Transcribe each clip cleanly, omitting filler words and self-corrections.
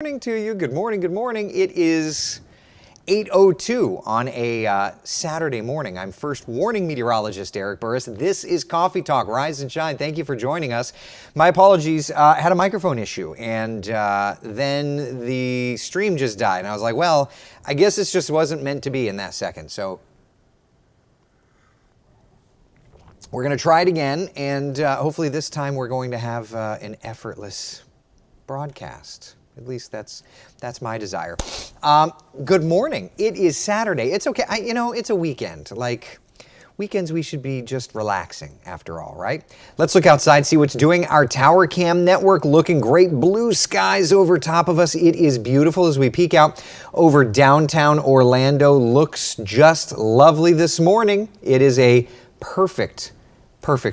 Morning to you. Good morning. Good morning. It is 8:02 on a Saturday morning. I'm first warning meteorologist Eric Burris. This is Coffee Talk. Rise and shine. Thank you for joining us. My apologies. I had a microphone issue, and then the stream just died. And I was like, well, I guess this just wasn't meant to be in that second. So we're going to try it again, and hopefully this time we're going to have an effortless broadcast. At least that's my desire. Good morning. It is Saturday. It's okay. It's a weekend. Like, weekends we should be just relaxing after all, right? Let's look outside, see what's doing. Our tower cam network looking great. Blue skies over top of us. It is beautiful as we peek out over downtown Orlando. Looks just lovely this morning. It is a perfect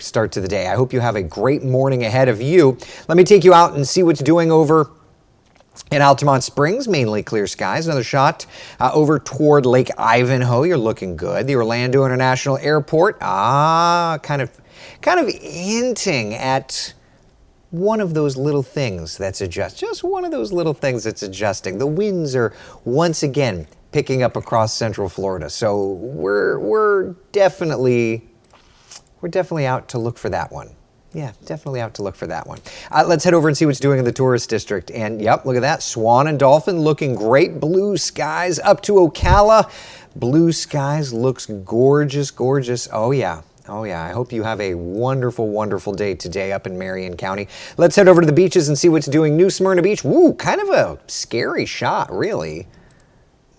start to the day. I hope you have a great morning ahead of you. Let me take you out and see what's doing over in Altamont Springs, mainly clear skies. Another shot over toward Lake Ivanhoe. You're looking good. The Orlando International Airport, kind of hinting at one of those little things that's adjusting. Just one of those little things that's adjusting. The winds are once again picking up across Central Florida. So we're definitely out to look for that one. Yeah, definitely out to look for that one. Let's head over and see what's doing in the tourist district. And yep, look at that. Swan and Dolphin looking great. Blue skies up to Ocala. Blue skies looks gorgeous, gorgeous. Oh yeah. I hope you have a wonderful day today up in Marion County. Let's head over to the beaches and see what's doing. New Smyrna Beach. Woo, kind of a scary shot, really.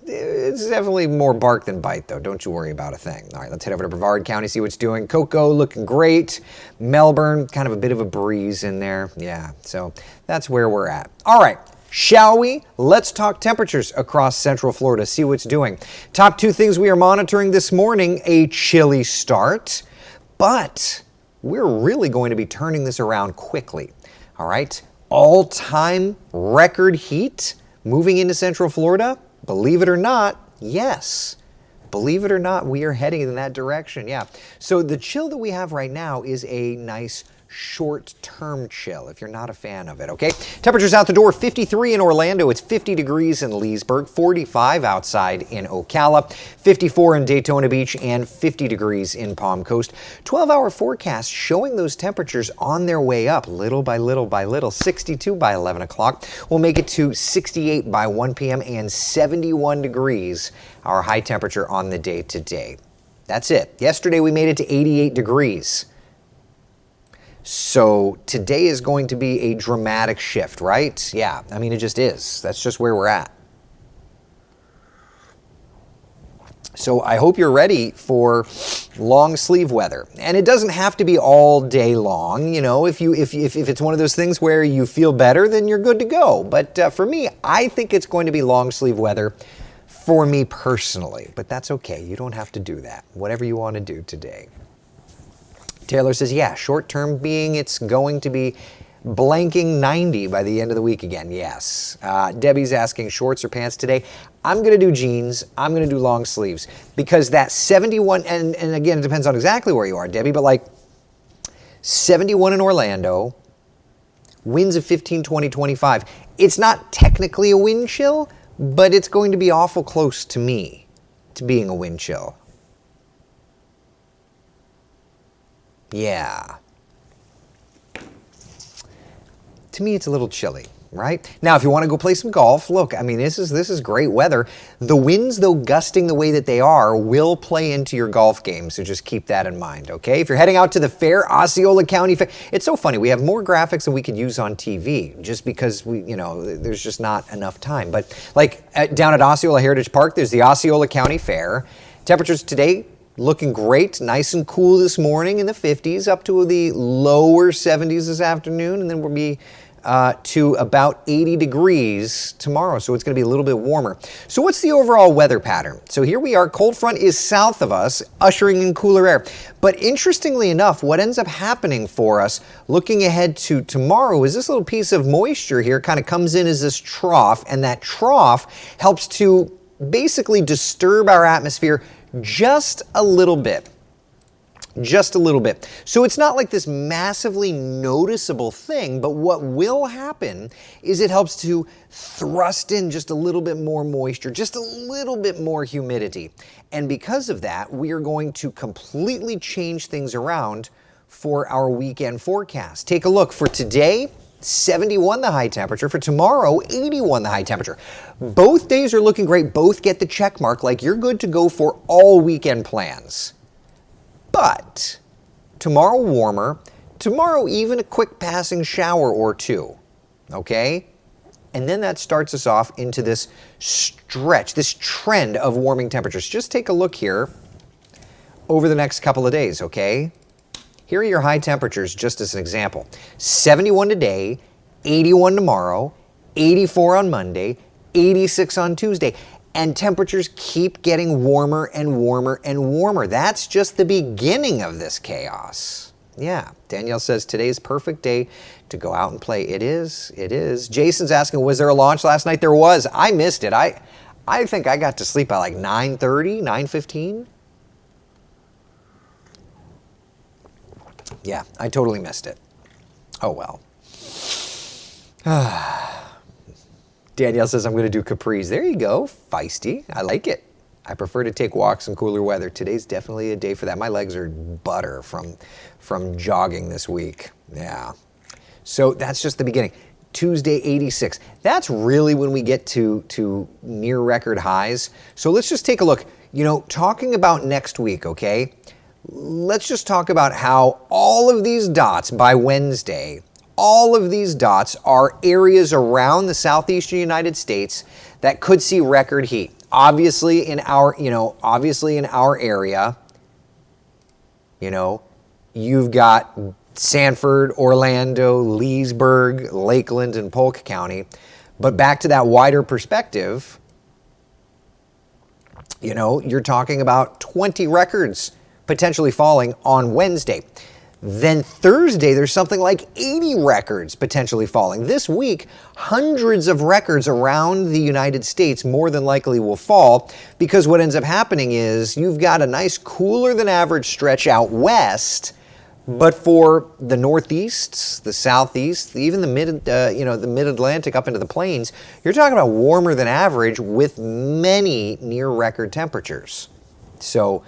It's definitely more bark than bite, though. Don't you worry about a thing. All right, let's head over to Brevard County, see what's doing. Cocoa looking great. Melbourne, kind of a bit of a breeze in there. Yeah, so that's where we're at. All right, shall we? Let's talk temperatures across Central Florida, see what's doing. Top two things we are monitoring this morning, a chilly start, but we're really going to be turning this around quickly. All right, all-time record heat moving into Central Florida. Believe it or not, yes. Believe it or not, we are heading in that direction, yeah. So the chill that we have right now is a nice short-term chill, if you're not a fan of it, okay? Temperatures out the door, 53 in Orlando. It's 50 degrees in Leesburg, 45 outside in Ocala, 54 in Daytona Beach, and 50 degrees in Palm Coast. 12-hour forecast showing those temperatures on their way up, little by little by little. 62 by 11 o'clock. We'll make it to 68 by 1 p.m. and 71 degrees, our high temperature on the day today. That's it. Yesterday we made it to 88 degrees. So today is going to be a dramatic shift, right? Yeah, I mean, it just is. That's just where we're at. So I hope you're ready for long sleeve weather. And it doesn't have to be all day long. You know, if it's one of those things where you feel better, then you're good to go. But for me, I think it's going to be long sleeve weather for me personally. But that's okay. You don't have to do that. Whatever you want to do today. Taylor says, yeah, short term being it's going to be blanking 90 by the end of the week again. Yes. Debbie's asking shorts or pants today. I'm going to do jeans. I'm going to do long sleeves because that 71, and again, it depends on exactly where you are, Debbie, but like 71 in Orlando, winds of 15, 20, 25. It's not technically a wind chill, but it's going to be awful close to me to being a wind chill. Yeah. To me, it's a little chilly, right? Now, if you want to go play some golf, look, I mean, this is great weather. The winds, though, gusting the way that they are, will play into your golf game, so just keep that in mind, okay? If you're heading out to the fair, Osceola County Fair, it's so funny. We have more graphics than we could use on TV just because there's just not enough time. But like down at Osceola Heritage Park, there's the Osceola County Fair. Temperatures today, looking great, nice and cool this morning in the 50s, up to the lower 70s this afternoon, and then we'll be to about 80 degrees tomorrow, so it's going to be a little bit warmer. So what's the overall weather pattern? So here we are, cold front is south of us, ushering in cooler air. But interestingly enough, what ends up happening for us, looking ahead to tomorrow, is this little piece of moisture here kind of comes in as this trough, and that trough helps to basically disturb our atmosphere just a little bit. just a little bit. So it's not like this massively noticeable thing, but what will happen is it helps to thrust in just a little bit more moisture, just a little bit more humidity. And because of that, we are going to completely change things around for our weekend forecast. Take a look. For today, 71 the high temperature. For tomorrow, 81 the high temperature. Both days are looking great. Both get the check mark, like you're good to go for all weekend plans. But tomorrow warmer, tomorrow even a quick passing shower or two, okay? And then that starts us off into this stretch, this trend of warming temperatures. Just take a look here over the next couple of days, okay? Here are your high temperatures just as an example. 71 today, 81 tomorrow, 84 on Monday, 86 on Tuesday. And temperatures keep getting warmer and warmer and warmer. That's just the beginning of this chaos. Yeah, Danielle says today's perfect day to go out and play. It is, it is. Jason's asking, was there a launch last night? There was. I missed it. I think I got to sleep by like 9:30, 9:15. Yeah, I totally missed it. Oh well. Danielle says, I'm going to do capris. There you go. Feisty. I like it. I prefer to take walks in cooler weather. Today's definitely a day for that. My legs are butter from jogging this week. Yeah. So that's just the beginning. Tuesday, 86. That's really when we get to near record highs. So let's just take a look. You know, talking about next week, okay? Let's just talk about how all of these dots by Wednesday, all of these dots are areas around the southeastern United States that could see record heat. Obviously in our area, you've got Sanford, Orlando, Leesburg, Lakeland, and Polk County. But back to that wider perspective, you're talking about 20 records potentially falling on Wednesday. Then Thursday, there's something like 80 records potentially falling. This week, hundreds of records around the United States more than likely will fall, because what ends up happening is you've got a nice cooler than average stretch out west, but for the Northeast, the Southeast, even the Mid-Atlantic up into the plains, you're talking about warmer than average with many near record temperatures. So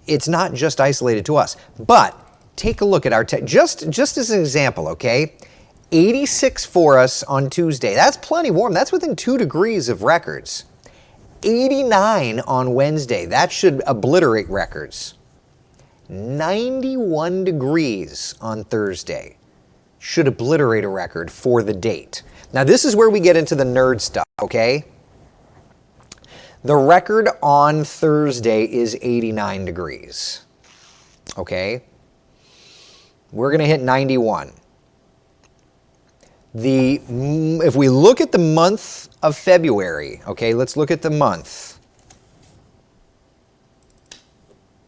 it's not just isolated to us, but take a look at our, just as an example, okay? 86 for us on Tuesday. That's plenty warm. That's within 2 degrees of records. 89 on Wednesday. That should obliterate records. 91 degrees on Thursday. Should obliterate a record for the date. Now this is where we get into the nerd stuff, okay? The record on Thursday is 89 degrees, okay? We're going to hit 91. If we look at the month of February, okay, let's look at the month.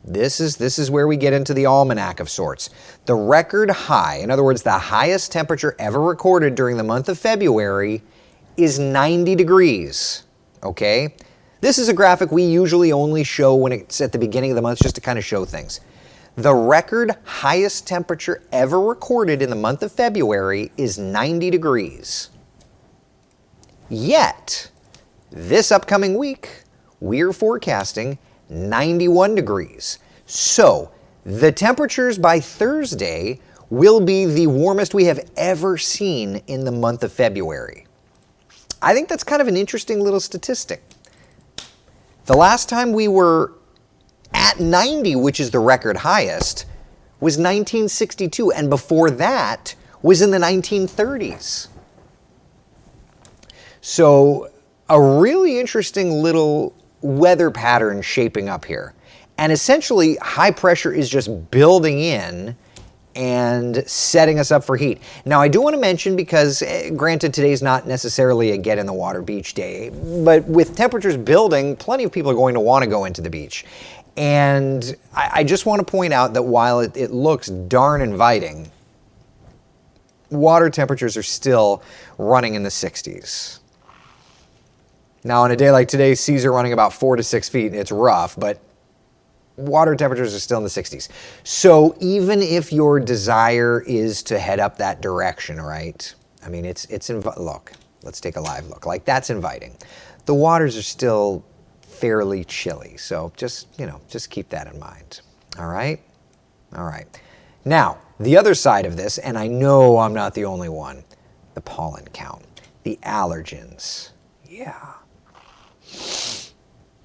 This is where we get into the almanac of sorts. The record high, in other words, the highest temperature ever recorded during the month of February is 90 degrees, okay? This is a graphic we usually only show when it's at the beginning of the month, just to kind of show things. The record highest temperature ever recorded in the month of February is 90 degrees. Yet, this upcoming week, we're forecasting 91 degrees. So, the temperatures by Thursday will be the warmest we have ever seen in the month of February. I think that's kind of an interesting little statistic. The last time we were at 90, which is the record highest, was 1962, and before that was in the 1930s. So a really interesting little weather pattern shaping up here. And essentially, high pressure is just building in and setting us up for heat. Now, I do want to mention, because granted, today's not necessarily a get in the water beach day, but with temperatures building, plenty of people are going to want to go into the beach. And I just want to point out that while it looks darn inviting, water temperatures are still running in the 60s. Now, on a day like today, seas are running about 4 to 6 feet, and it's rough, but water temperatures are still in the 60s. So even if your desire is to head up that direction, right? I mean, look, let's take a live look. Like, that's inviting. The waters are still fairly chilly. So just keep that in mind. All right? All right. Now, the other side of this, and I know I'm not the only one, the pollen count, the allergens. Yeah.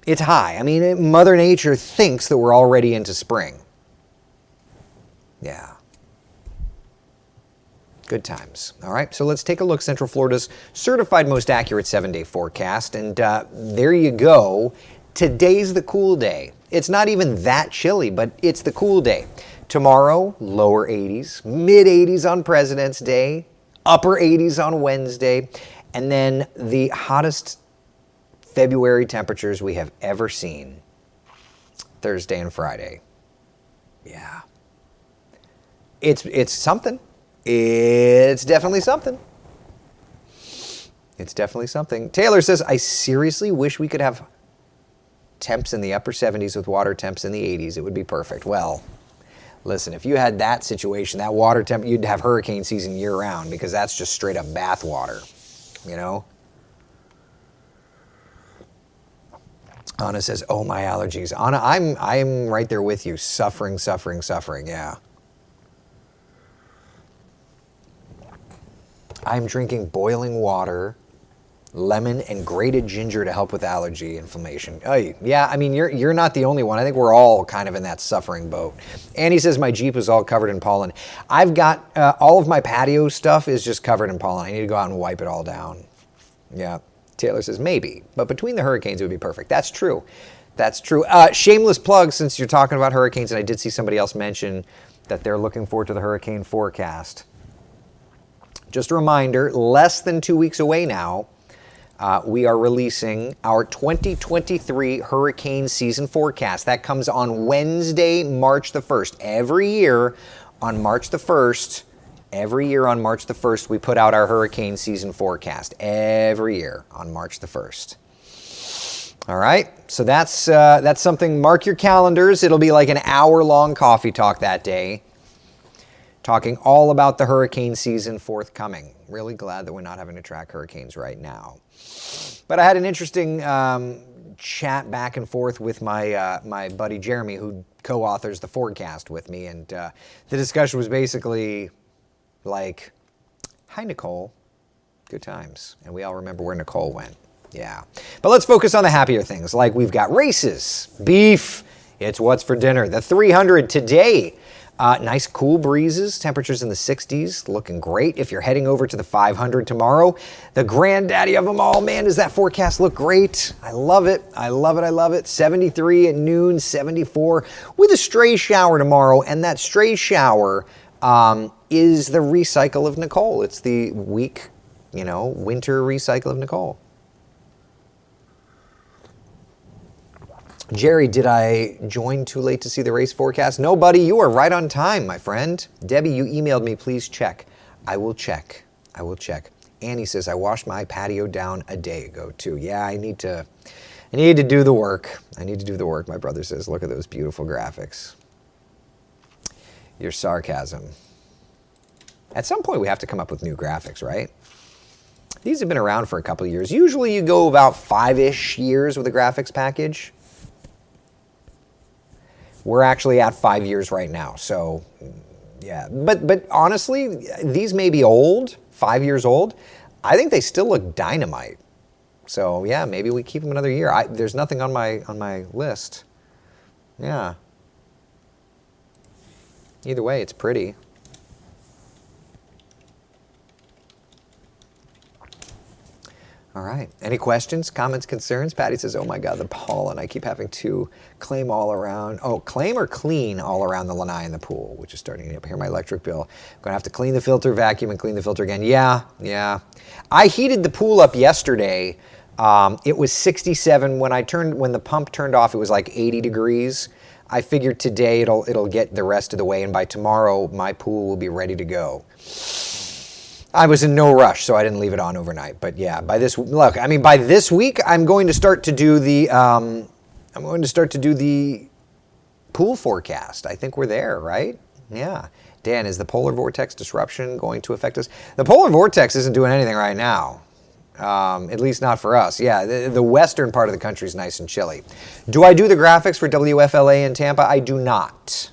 It's high. I mean, Mother Nature thinks that we're already into spring. Yeah. Good times. All right, so let's take a look. Central Florida's certified most accurate 7-day forecast. And there you go. Today's the cool day. It's not even that chilly, but it's the cool day. Tomorrow, lower 80s, mid 80s on President's Day, upper 80s on Wednesday, and then the hottest February temperatures we have ever seen, Thursday and Friday. Yeah. It's something. It's definitely something. It's definitely something. Taylor says, I seriously wish we could have temps in the upper 70s with water temps in the 80s. It would be perfect. Well, listen, if you had that situation, that water temp, you'd have hurricane season year round, because that's just straight up bath water, you know? Anna says, oh, my allergies. Anna, I'm right there with you. Suffering, yeah. I'm drinking boiling water, lemon, and grated ginger to help with allergy inflammation. Oh, yeah, I mean, you're not the only one. I think we're all kind of in that suffering boat. Annie says my Jeep is all covered in pollen. I've got all of my patio stuff is just covered in pollen. I need to go out and wipe it all down. Yeah. Taylor says maybe, but between the hurricanes it would be perfect. That's true. That's true. Shameless plug, since you're talking about hurricanes, and I did see somebody else mention that they're looking forward to the hurricane forecast. Just a reminder, less than 2 weeks away now, we are releasing our 2023 hurricane season forecast. That comes on Wednesday, March the 1st. Every year on March the 1st, we put out our hurricane season forecast. Every year on March the 1st. All right, so that's something. Mark your calendars. It'll be like an hour-long coffee talk that day, talking all about the hurricane season forthcoming. Really glad that we're not having to track hurricanes right now. But I had an interesting chat back and forth with my buddy Jeremy, who co-authors the forecast with me, and the discussion was basically like, hi, Nicole. Good times. And we all remember where Nicole went. Yeah. But let's focus on the happier things. Like, we've got races, beef. It's what's for dinner. The 300 today. Nice cool breezes. Temperatures in the 60s. Looking great. If you're heading over to the 500 tomorrow, the granddaddy of them all, man, does that forecast look great? I love it. I love it. I love it. 73 at noon, 74 with a stray shower tomorrow. And that stray shower is the recycle of Nicole. It's the week, winter recycle of Nicole. Jerry, did I join too late to see the race forecast? No, buddy, you are right on time, my friend. Debbie, you emailed me. Please check. I will check. Annie says, I washed my patio down a day ago, too. Yeah, I need to do the work. My brother says, look at those beautiful graphics. Your sarcasm. At some point, we have to come up with new graphics, right? These have been around for a couple of years. Usually you go about 5-ish years with a graphics package. We're actually at 5 years right now. So, yeah. But honestly, these may be old, 5 years old. I think they still look dynamite. So, yeah, maybe we keep them another year. There's nothing on my list. Yeah. Either way, it's pretty. All right. Any questions, comments, concerns? Patty says, oh my God, the pollen. I keep having to claim all around. Oh, claim or clean all around the lanai in the pool, which is starting to get up here. My electric bill. I'm going to have to clean the filter, vacuum, and clean the filter again. Yeah. I heated the pool up yesterday. It was 67. When the pump turned off, it was like 80 degrees. I figured today it'll get the rest of the way, and by tomorrow, my pool will be ready to go. I was in no rush, so I didn't leave it on overnight. But yeah, by this week, I'm going to start to do the pool forecast. I think we're there, right? Yeah. Dan, is the polar vortex disruption going to affect us? The polar vortex isn't doing anything right now. At least not for us. Yeah, the western part of the country is nice and chilly. Do I do the graphics for WFLA in Tampa? I do not.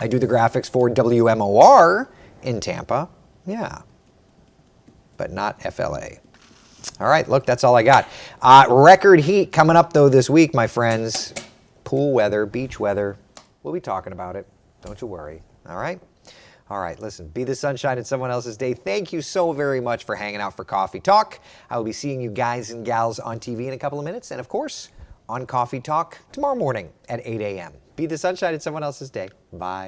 I do the graphics for WMOR in Tampa. Yeah. But not FLA. All right, look, that's all I got. Record heat coming up, though, this week, my friends. Pool weather, beach weather. We'll be talking about it. Don't you worry. All right? All right, listen, be the sunshine in someone else's day. Thank you so very much for hanging out for Coffee Talk. I will be seeing you guys and gals on TV in a couple of minutes. And, of course, on Coffee Talk tomorrow morning at 8 a.m. Be the sunshine in someone else's day. Bye.